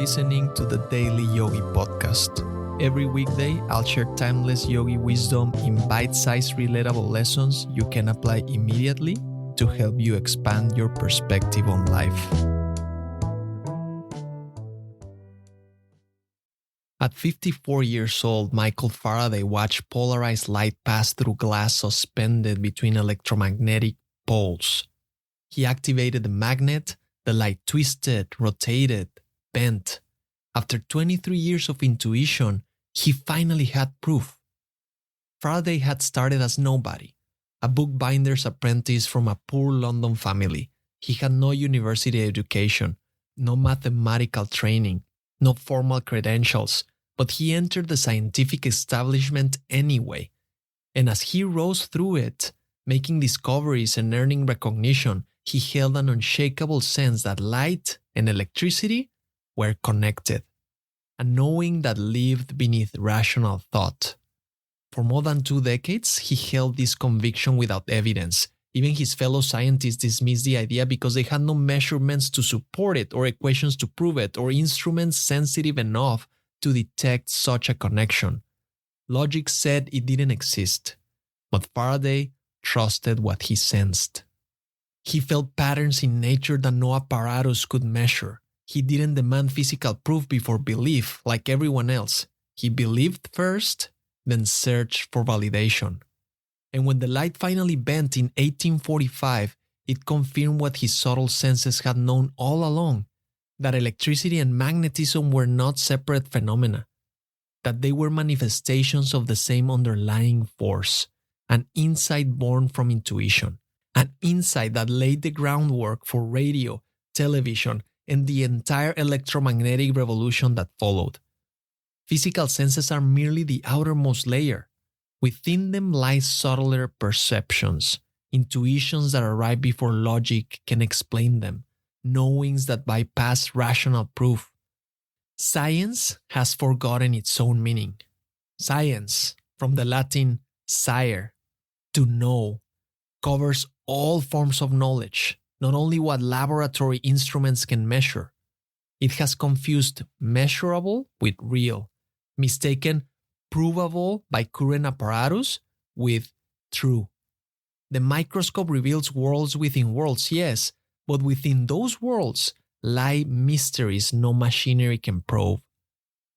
listening to the Daily Yogi Podcast. Every weekday, I'll share timeless yogi wisdom in bite-sized relatable lessons you can apply immediately to help you expand your perspective on life. At 54 years old, Michael Faraday watched polarized light pass through glass suspended between electromagnetic poles. He activated the magnet, the light twisted, rotated, bent. After 23 years of intuition, he finally had proof. Faraday had started as nobody, a bookbinder's apprentice from a poor London family. He had no university education, no mathematical training, no formal credentials, but he entered the scientific establishment anyway. And as he rose through it, making discoveries and earning recognition, he held an unshakable sense that light and electricity were connected, a knowing that lived beneath rational thought. For more than 2 decades, he held this conviction without evidence. Even his fellow scientists dismissed the idea because they had no measurements to support it, or equations to prove it, or instruments sensitive enough to detect such a connection. Logic said it didn't exist, but Faraday trusted what he sensed. He felt patterns in nature that no apparatus could measure. He didn't demand physical proof before belief like everyone else. He believed first, then searched for validation. And when the light finally bent in 1845, it confirmed what his subtle senses had known all along, that electricity and magnetism were not separate phenomena, that they were manifestations of the same underlying force, an insight born from intuition, an insight that laid the groundwork for radio, television, and the entire electromagnetic revolution that followed. Physical senses are merely the outermost layer. Within them lie subtler perceptions, intuitions that arrive before logic can explain them, knowings that bypass rational proof. Science has forgotten its own meaning. Science, from the Latin scire, to know, covers all forms of knowledge, not only what laboratory instruments can measure. It has confused measurable with real, mistaken provable by current apparatus with true. The microscope reveals worlds within worlds, yes, but within those worlds lie mysteries no machinery can probe.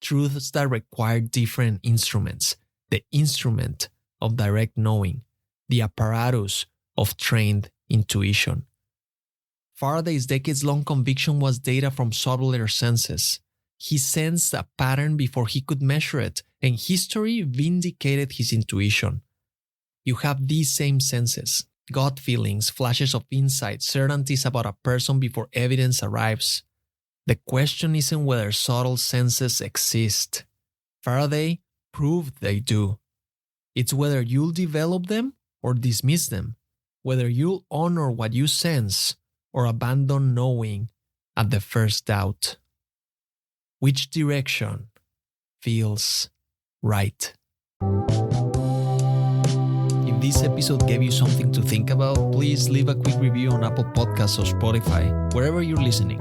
Truths that require different instruments, the instrument of direct knowing, the apparatus of trained intuition. Faraday's decades-long conviction was data from subtler senses. He sensed a pattern before he could measure it, and history vindicated his intuition. You have these same senses, gut feelings, flashes of insight, certainties about a person before evidence arrives. The question isn't whether subtle senses exist. Faraday proved they do. It's whether you'll develop them or dismiss them, whether you'll honor what you sense or abandon knowing at the first doubt. Which direction feels right? If this episode gave you something to think about, please leave a quick review on Apple Podcasts or Spotify, wherever you're listening.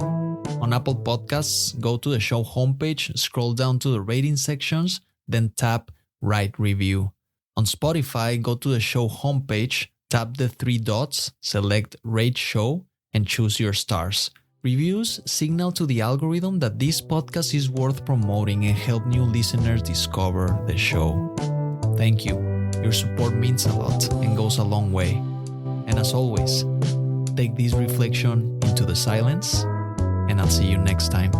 On Apple Podcasts, go to the show homepage, scroll down to the rating sections, then tap Write Review. On Spotify, go to the show homepage, tap the 3 dots, select Rate Show, and choose your stars. Reviews signal to the algorithm that this podcast is worth promoting and help new listeners discover the show. Thank you. Your support means a lot and goes a long way. And as always, take this reflection into the silence, and I'll see you next time.